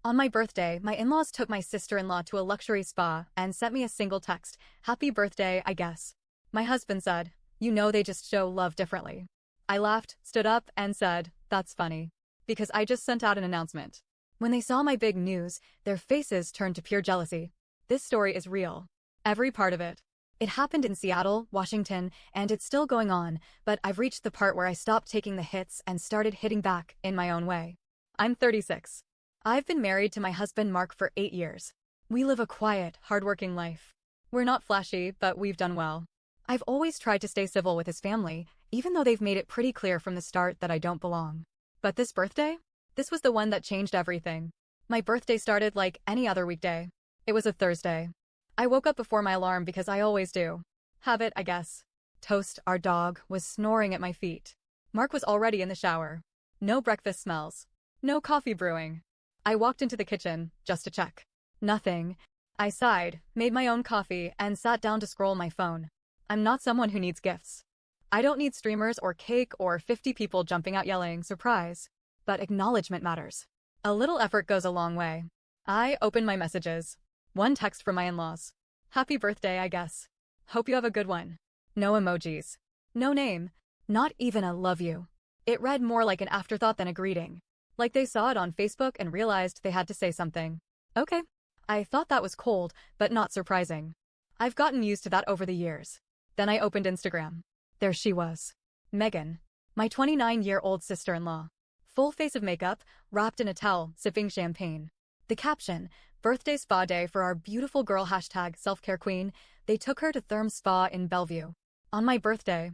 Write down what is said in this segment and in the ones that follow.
On my birthday, my in-laws took my sister-in-law to a luxury spa and sent me a single text, "Happy birthday, I guess." My husband said, "You know they just show love differently." I laughed, stood up, and said, "That's funny." Because I just sent out an announcement. When they saw my big news, their faces turned to pure jealousy. This story is real. Every part of it. It happened in Seattle, Washington, and it's still going on, but I've reached the part where I stopped taking the hits and started hitting back in my own way. I'm 36. I've been married to my husband Mark for 8 years. We live a quiet, hardworking life. We're not flashy, but we've done well. I've always tried to stay civil with his family, even though they've made it pretty clear from the start that I don't belong. But this birthday? This was the one that changed everything. My birthday started like any other weekday. It was a Thursday. I woke up before my alarm because I always do. Habit, I guess. Toast, our dog, was snoring at my feet. Mark was already in the shower. No breakfast smells. No coffee brewing. I walked into the kitchen, just to check. Nothing. I sighed, made my own coffee, and sat down to scroll my phone. I'm not someone who needs gifts. I don't need streamers or cake or 50 people jumping out yelling, "Surprise." But acknowledgement matters. A little effort goes a long way. I opened my messages. One text from my in-laws. "Happy birthday, I guess. Hope you have a good one." No emojis. No name. Not even a "love you." It read more like an afterthought than a greeting. Like they saw it on Facebook and realized they had to say something. Okay. I thought that was cold, but not surprising. I've gotten used to that over the years. Then I opened Instagram. There she was. Megan. My 29-year-old sister-in-law. Full face of makeup, wrapped in a towel, sipping champagne. The caption, "Birthday spa day for our beautiful girl #selfcare queen. They took her to Therm Spa in Bellevue." On my birthday.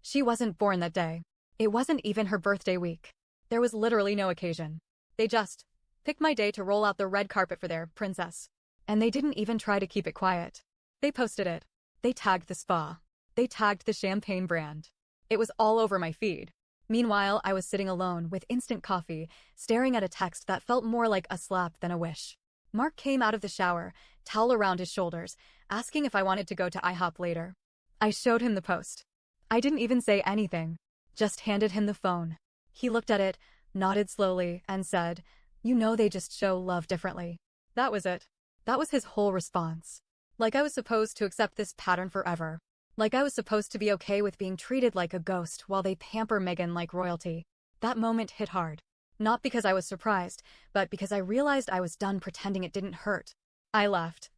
She wasn't born that day. It wasn't even her birthday week. There was literally no occasion. They just picked my day to roll out the red carpet for their princess. And they didn't even try to keep it quiet. They posted it. They tagged the spa. They tagged the champagne brand. It was all over my feed. Meanwhile, I was sitting alone with instant coffee, staring at a text that felt more like a slap than a wish. Mark came out of the shower, towel around his shoulders, asking if I wanted to go to IHOP later. I showed him the post. I didn't even say anything. Just handed him the phone. He looked at it, nodded slowly, and said, "You know they just show love differently." That was it. That was his whole response. Like I was supposed to accept this pattern forever. Like I was supposed to be okay with being treated like a ghost while they pamper Megan like royalty. That moment hit hard. Not because I was surprised, but because I realized I was done pretending it didn't hurt. I laughed.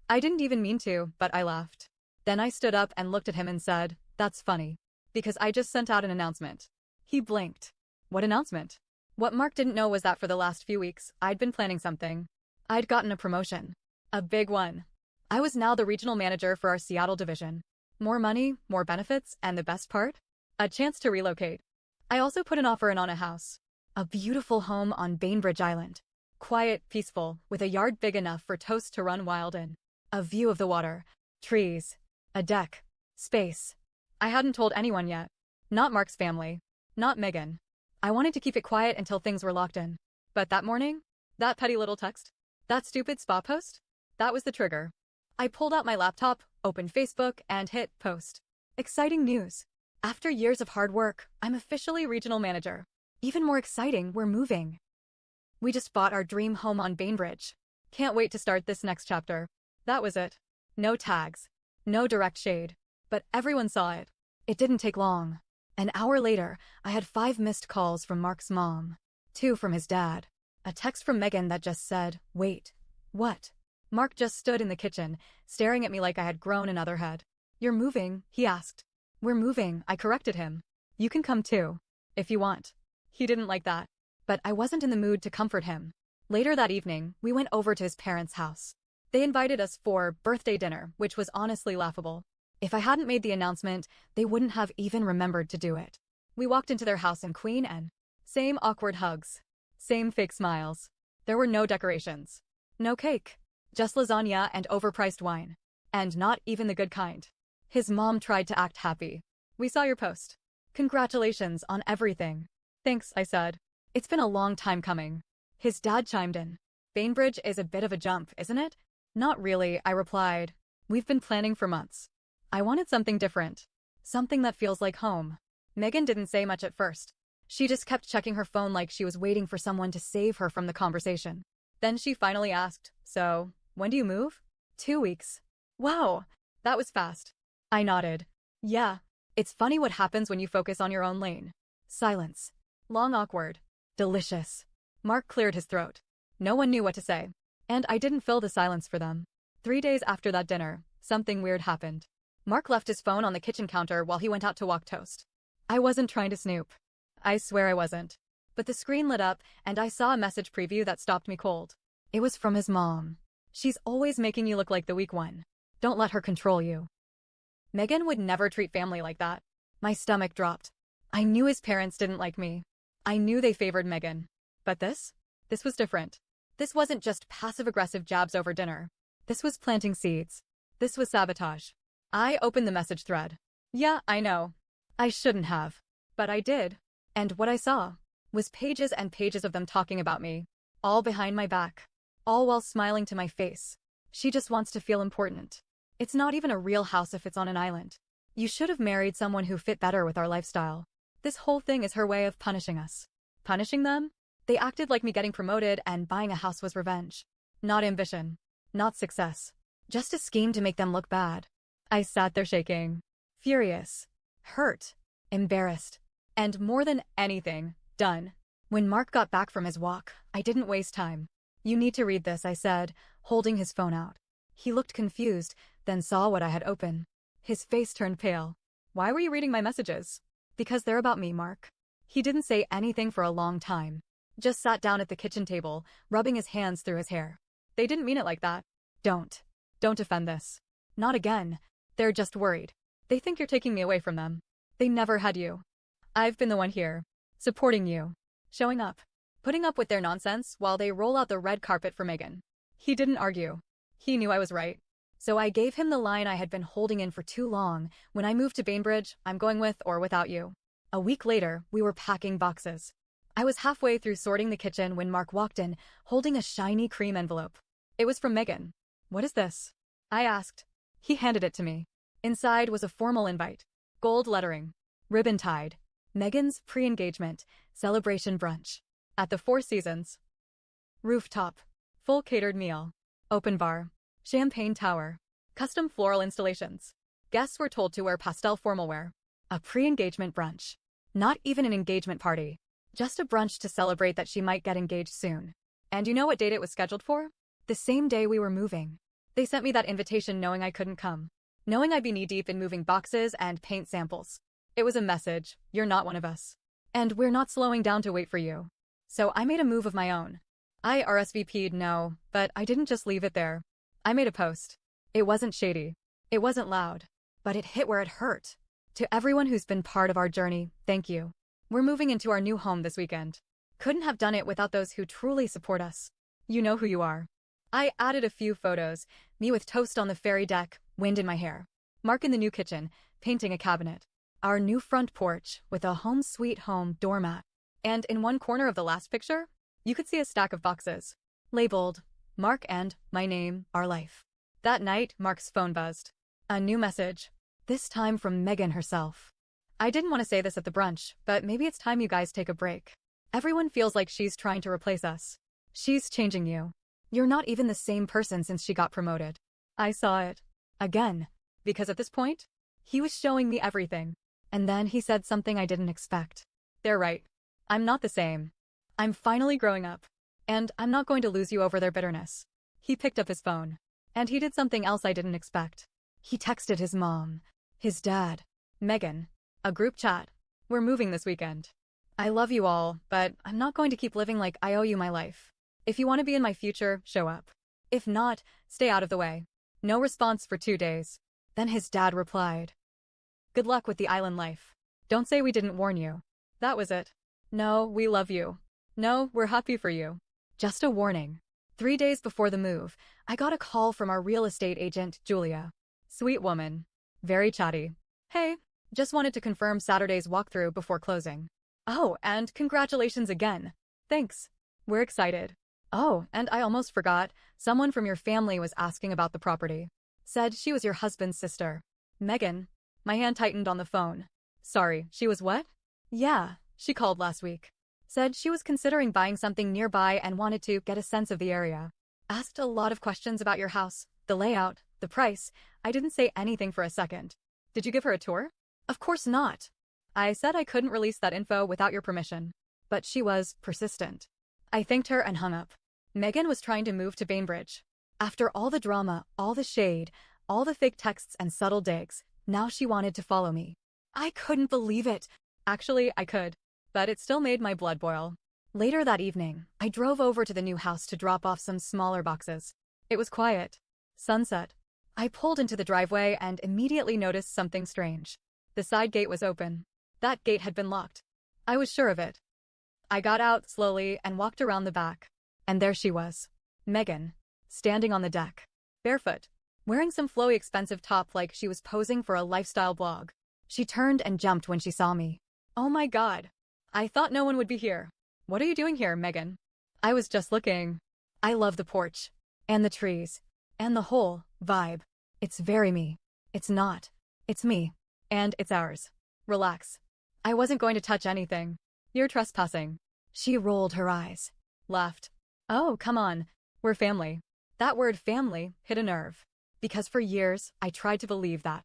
I didn't even mean to, but I laughed. Then I stood up and looked at him and said, "That's funny. Because I just sent out an announcement." He blinked. What announcement? What Mark didn't know was that for the last few weeks, I'd been planning something. I'd gotten a promotion. A big one. I was now the regional manager for our Seattle division. More money, more benefits, and the best part? A chance to relocate. I also put an offer in on a house. A beautiful home on Bainbridge Island. Quiet, peaceful, with a yard big enough for Toast to run wild in. A view of the water. Trees. A deck. Space. I hadn't told anyone yet. Not Mark's family. Not Megan. I wanted to keep it quiet until things were locked in. But that morning? That petty little text? That stupid spa post? That was the trigger. I pulled out my laptop, opened Facebook, and hit post. Exciting news. After years of hard work, I'm officially regional manager. Even more exciting, we're moving. We just bought our dream home on Bainbridge. Can't wait to start this next chapter. That was it. No tags. No direct shade. But everyone saw it. It didn't take long. An hour later, I had 5 missed calls from Mark's mom. 2 from his dad. A text from Megan that just said, "Wait. What?" Mark just stood in the kitchen, staring at me like I had grown another head. "You're moving?" he asked. "We're moving," I corrected him. "You can come too. If you want." He didn't like that. But I wasn't in the mood to comfort him. Later that evening, we went over to his parents' house. They invited us for birthday dinner, which was honestly laughable. If I hadn't made the announcement, they wouldn't have even remembered to do it. We walked into their house in Queen and same awkward hugs. Same fake smiles. There were no decorations. No cake. Just lasagna and overpriced wine. And not even the good kind. His mom tried to act happy. "We saw your post. Congratulations on everything." "Thanks," I said. "It's been a long time coming." His dad chimed in. "Bainbridge is a bit of a jump, isn't it?" "Not really," I replied. "We've been planning for months." I wanted something different. Something that feels like home. Megan didn't say much at first. She just kept checking her phone like she was waiting for someone to save her from the conversation. Then she finally asked, so, when do you move? 2 weeks. Wow, that was fast. I nodded. Yeah, it's funny what happens when you focus on your own lane. Silence. Long awkward. Delicious. Mark cleared his throat. No one knew what to say. And I didn't fill the silence for them. 3 days after that dinner, something weird happened. Mark left his phone on the kitchen counter while he went out to walk Toast. I wasn't trying to snoop. I swear I wasn't. But the screen lit up, and I saw a message preview that stopped me cold. It was from his mom. She's always making you look like the weak one. Don't let her control you. Megan would never treat family like that. My stomach dropped. I knew his parents didn't like me. I knew they favored Megan. But this? This was different. This wasn't just passive-aggressive jabs over dinner. This was planting seeds. This was sabotage. I opened the message thread. Yeah, I know. I shouldn't have. But I did. And what I saw was pages and pages of them talking about me. All behind my back. All while smiling to my face. She just wants to feel important. It's not even a real house if it's on an island. You should have married someone who fit better with our lifestyle. This whole thing is her way of punishing us. Punishing them? They acted like me getting promoted and buying a house was revenge. Not ambition. Not success. Just a scheme to make them look bad. I sat there shaking. Furious. Hurt. Embarrassed. And more than anything, done. When Mark got back from his walk, I didn't waste time. You need to read this, I said, holding his phone out. He looked confused, then saw what I had open. His face turned pale. Why were you reading my messages? Because they're about me, Mark. He didn't say anything for a long time. Just sat down at the kitchen table, rubbing his hands through his hair. They didn't mean it like that. Don't defend this. Not again. They're just worried. They think you're taking me away from them. They never had you. I've been the one here. Supporting you. Showing up. Putting up with their nonsense while they roll out the red carpet for Megan. He didn't argue. He knew I was right. So I gave him the line I had been holding in for too long. When I moved to Bainbridge, I'm going with or without you. A week later, we were packing boxes. I was halfway through sorting the kitchen when Mark walked in, holding a shiny cream envelope. It was from Megan. What is this? I asked. He handed it to me. Inside was a formal invite. Gold lettering. Ribbon tied. Megan's pre-engagement celebration brunch. At the Four Seasons. Rooftop. Full catered meal. Open bar. Champagne tower. Custom floral installations. Guests were told to wear pastel formal wear. A pre-engagement brunch. Not even an engagement party. Just a brunch to celebrate that she might get engaged soon. And you know what date it was scheduled for? The same day we were moving. They sent me that invitation knowing I couldn't come. Knowing I'd be knee-deep in moving boxes and paint samples. It was a message, you're not one of us. And we're not slowing down to wait for you. So I made a move of my own. I RSVP'd no, but I didn't just leave it there. I made a post. It wasn't shady. It wasn't loud. But it hit where it hurt. To everyone who's been part of our journey, thank you. We're moving into our new home this weekend. Couldn't have done it without those who truly support us. You know who you are. I added a few photos, me with Toast on the ferry deck, wind in my hair. Mark in the new kitchen, painting a cabinet. Our new front porch with a home sweet home doormat. And in one corner of the last picture, you could see a stack of boxes. Labeled, Mark and my name, our life. That night, Mark's phone buzzed. A new message. This time from Megan herself. I didn't want to say this at the brunch, but maybe it's time you guys take a break. Everyone feels like she's trying to replace us. She's changing you. You're not even the same person since she got promoted. I saw it. Again. Because at this point, he was showing me everything. And then he said something I didn't expect. They're right. I'm not the same. I'm finally growing up. And I'm not going to lose you over their bitterness. He picked up his phone. And he did something else I didn't expect. He texted his mom. His dad. Megan. A group chat. We're moving this weekend. I love you all, but I'm not going to keep living like I owe you my life. If you want to be in my future, show up. If not, stay out of the way. No response for 2 days. Then his dad replied. Good luck with the island life. Don't say we didn't warn you. That was it. No, we love you. No, we're happy for you. Just a warning. 3 days before the move, I got a call from our real estate agent, Julia. Sweet woman. Very chatty. Hey, just wanted to confirm Saturday's walkthrough before closing. Oh, and congratulations again. Thanks. We're excited. Oh, and I almost forgot, someone from your family was asking about the property. Said she was your husband's sister. Megan. My hand tightened on the phone. Sorry, she was what? Yeah, she called last week. Said she was considering buying something nearby and wanted to get a sense of the area. Asked a lot of questions about your house, the layout, the price. I didn't say anything for a second. Did you give her a tour? Of course not. I said I couldn't release that info without your permission. But she was persistent. I thanked her and hung up. Megan was trying to move to Bainbridge. After all the drama, all the shade, all the fake texts and subtle digs, now she wanted to follow me. I couldn't believe it. Actually, I could. But it still made my blood boil. Later that evening, I drove over to the new house to drop off some smaller boxes. It was quiet. Sunset. I pulled into the driveway and immediately noticed something strange. The side gate was open. That gate had been locked. I was sure of it. I got out slowly and walked around the back. And there she was. Megan. Standing on the deck. Barefoot. Wearing some flowy expensive top like she was posing for a lifestyle blog. She turned and jumped when she saw me. Oh my God. I thought no one would be here. What are you doing here, Megan? I was just looking. I love the porch. And the trees. And the whole vibe. It's very me. It's not. It's me. And it's ours. Relax. I wasn't going to touch anything. You're trespassing. She rolled her eyes. Laughed. Oh, come on. We're family. That word family hit a nerve. Because for years, I tried to believe that.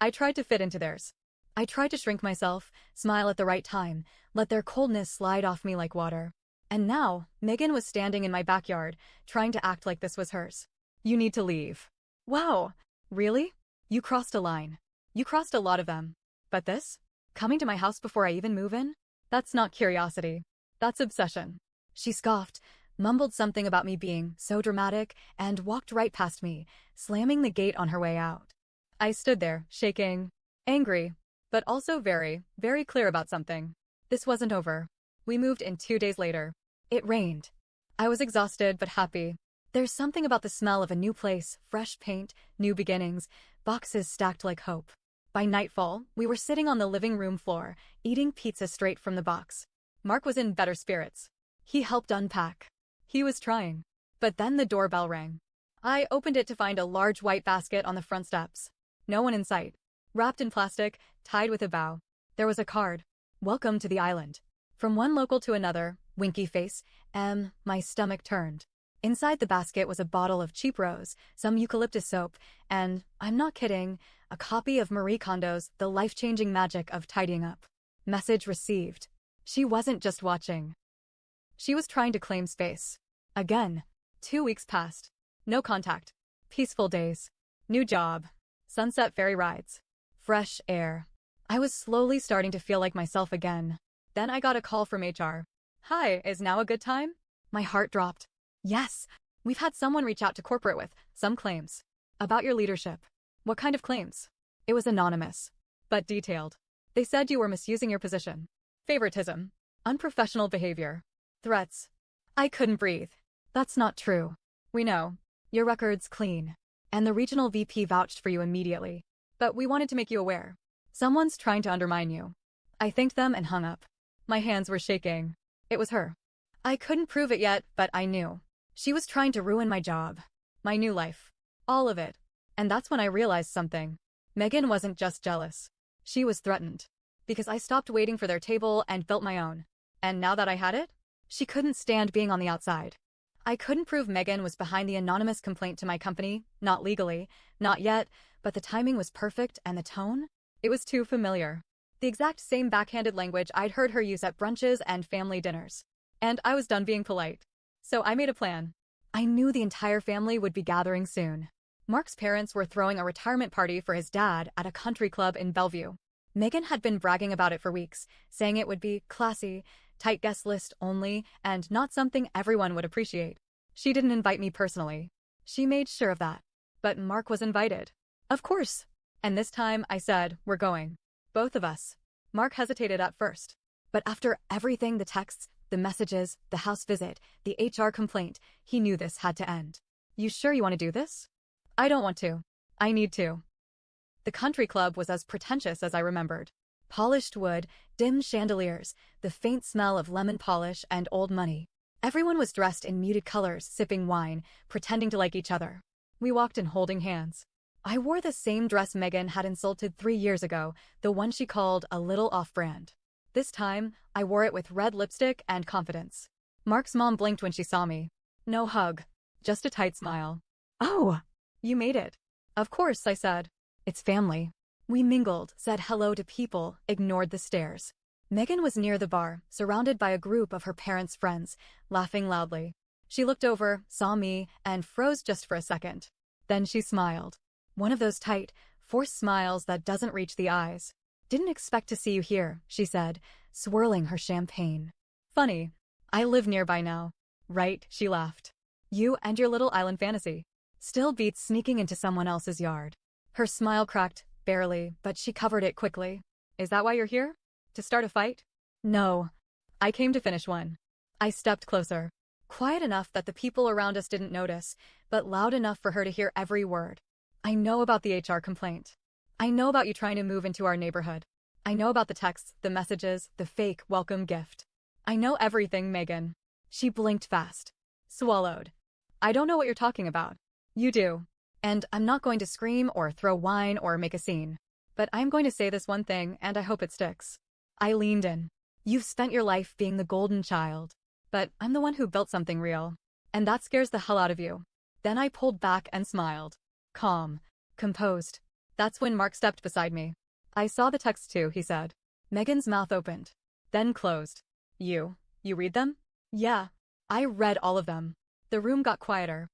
I tried to fit into theirs. I tried to shrink myself, smile at the right time, let their coldness slide off me like water. And now, Megan was standing in my backyard, trying to act like this was hers. You need to leave. Wow. Really? You crossed a line. You crossed a lot of them. But this? Coming to my house before I even move in? That's not curiosity. That's obsession. She scoffed, mumbled something about me being so dramatic, and walked right past me, slamming the gate on her way out. I stood there, shaking, angry, but also very, very clear about something. This wasn't over. We moved in 2 days later. It rained. I was exhausted but happy. There's something about the smell of a new place, fresh paint, new beginnings, boxes stacked like hope. By nightfall, we were sitting on the living room floor, eating pizza straight from the box. Mark was in better spirits. He helped unpack. He was trying. But then the doorbell rang. I opened it to find a large white basket on the front steps. No one in sight. Wrapped in plastic, tied with a bow. There was a card. Welcome to the island. From one local to another, winky face, my stomach turned. Inside the basket was a bottle of cheap rose, some eucalyptus soap, and, I'm not kidding, a copy of Marie Kondo's The Life-Changing Magic of Tidying Up. Message received. She wasn't just watching. She was trying to claim space. Again. 2 weeks passed. No contact. Peaceful days. New job. Sunset ferry rides. Fresh air. I was slowly starting to feel like myself again. Then I got a call from HR. Hi, is now a good time? My heart dropped. Yes, we've had someone reach out to corporate with some claims. About your leadership. What kind of claims? It was anonymous, but detailed. They said you were misusing your position. Favoritism. Unprofessional behavior. Threats. I couldn't breathe. That's not true. We know. Your record's clean. And the regional VP vouched for you immediately. But we wanted to make you aware. Someone's trying to undermine you. I thanked them and hung up. My hands were shaking. It was her. I couldn't prove it yet, but I knew. She was trying to ruin my job. My new life. All of it. And that's when I realized something. Megan wasn't just jealous. She was threatened. Because I stopped waiting for their table and built my own. And now that I had it, she couldn't stand being on the outside. I couldn't prove Megan was behind the anonymous complaint to my company, not legally, not yet, but the timing was perfect and the tone? It was too familiar. The exact same backhanded language I'd heard her use at brunches and family dinners. And I was done being polite. So I made a plan. I knew the entire family would be gathering soon. Mark's parents were throwing a retirement party for his dad at a country club in Bellevue. Megan had been bragging about it for weeks, saying it would be classy, tight guest list only, and not something everyone would appreciate. She didn't invite me personally. She made sure of that. But Mark was invited. Of course. And this time I said, we're going. Both of us. Mark hesitated at first. But after everything, the texts, the messages, the house visit, the HR complaint, he knew this had to end. You sure you want to do this? I don't want to. I need to. The country club was as pretentious as I remembered. Polished wood, dim chandeliers, the faint smell of lemon polish and old money. Everyone was dressed in muted colors, sipping wine, pretending to like each other. We walked in holding hands. I wore the same dress Megan had insulted 3 years ago, the one she called a little off-brand. This time, I wore it with red lipstick and confidence. Mark's mom blinked when she saw me. No hug. Just a tight smile. "Oh, you made it." "Of course," I said. "It's family." We mingled, said hello to people, ignored the stares. Megan was near the bar, surrounded by a group of her parents' friends, laughing loudly. She looked over, saw me, and froze just for a second. Then she smiled. One of those tight, forced smiles that doesn't reach the eyes. "Didn't expect to see you here," she said, swirling her champagne. "Funny. I live nearby now." "Right," she laughed. "You and your little island fantasy. Still beats sneaking into someone else's yard." Her smile cracked, barely, but she covered it quickly. "Is that why you're here? To start a fight?" "No. I came to finish one." I stepped closer. Quiet enough that the people around us didn't notice, but loud enough for her to hear every word. "I know about the HR complaint. I know about you trying to move into our neighborhood. I know about the texts, the messages, the fake welcome gift. I know everything, Megan." She blinked fast. Swallowed. "I don't know what you're talking about." "You do. And I'm not going to scream or throw wine or make a scene. But I'm going to say this one thing, and I hope it sticks." I leaned in. "You've spent your life being the golden child. But I'm the one who built something real. And that scares the hell out of you." Then I pulled back and smiled. Calm. Composed. That's when Mark stepped beside me. "I saw the texts too," he said. Megan's mouth opened. Then closed. You read them?" "Yeah. I read all of them." The room got quieter.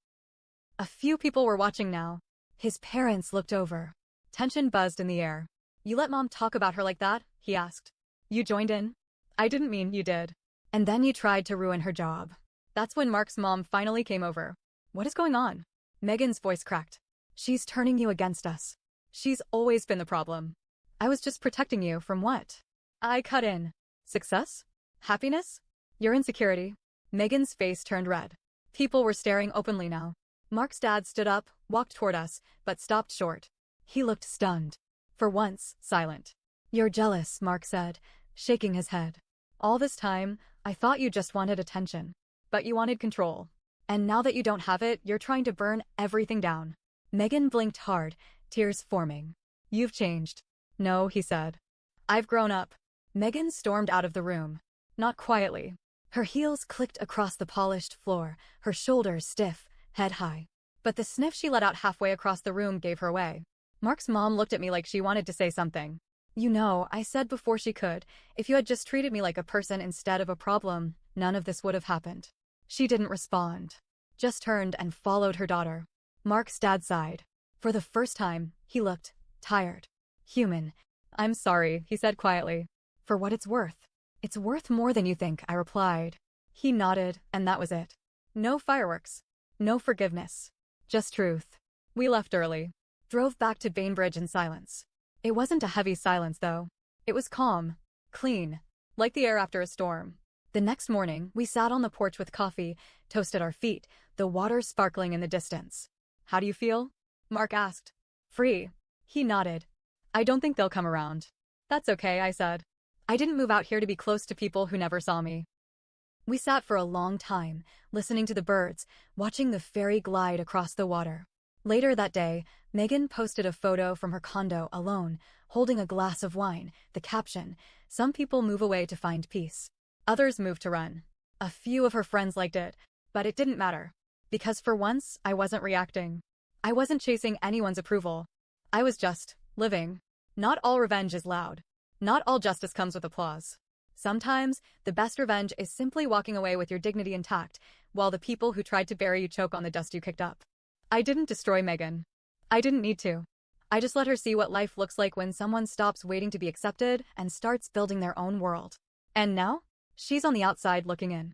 A few people were watching now. His parents looked over. Tension buzzed in the air. "You let Mom talk about her like that?" he asked. "You joined in?" "I didn't mean you did." "And then you tried to ruin her job." That's when Mark's mom finally came over. "What is going on?" Megan's voice cracked. "She's turning you against us. She's always been the problem." "I was just protecting you from what?" I cut in. "Success? Happiness? Your insecurity?" Megan's face turned red. People were staring openly now. Mark's dad stood up, walked toward us, but stopped short. He looked stunned. For once, silent. "You're jealous," Mark said, shaking his head. "All this time, I thought you just wanted attention. But you wanted control. And now that you don't have it, you're trying to burn everything down." Megan blinked hard, tears forming. "You've changed." "No," he said. "I've grown up." Megan stormed out of the room. Not quietly. Her heels clicked across the polished floor, her shoulders stiff, head high. But the sniff she let out halfway across the room gave her away. Mark's mom looked at me like she wanted to say something. "You know," I said before she could, "if you had just treated me like a person instead of a problem, none of this would have happened." She didn't respond. Just turned and followed her daughter. Mark's dad sighed. For the first time, he looked tired. Human. "I'm sorry," he said quietly. "For what it's worth." "It's worth more than you think," I replied. He nodded, and that was it. No fireworks. No forgiveness. Just truth. We left early. Drove back to Bainbridge in silence. It wasn't a heavy silence, though. It was calm. Clean. Like the air after a storm. The next morning, we sat on the porch with coffee, toast at our feet, the water sparkling in the distance. "How do you feel?" Mark asked. "Free." He nodded. "I don't think they'll come around." "That's okay," I said. I didn't move out here to be close to people who never saw me. We sat for a long time, listening to the birds, watching the ferry glide across the water. Later that day, Megan posted a photo from her condo alone, holding a glass of wine, the caption, "Some people move away to find peace. Others move to run." A few of her friends liked it, but it didn't matter. Because for once, I wasn't reacting. I wasn't chasing anyone's approval. I was just living. Not all revenge is loud. Not all justice comes with applause. Sometimes, the best revenge is simply walking away with your dignity intact, while the people who tried to bury you choke on the dust you kicked up. I didn't destroy Megan. I didn't need to. I just let her see what life looks like when someone stops waiting to be accepted and starts building their own world. And now, she's on the outside looking in.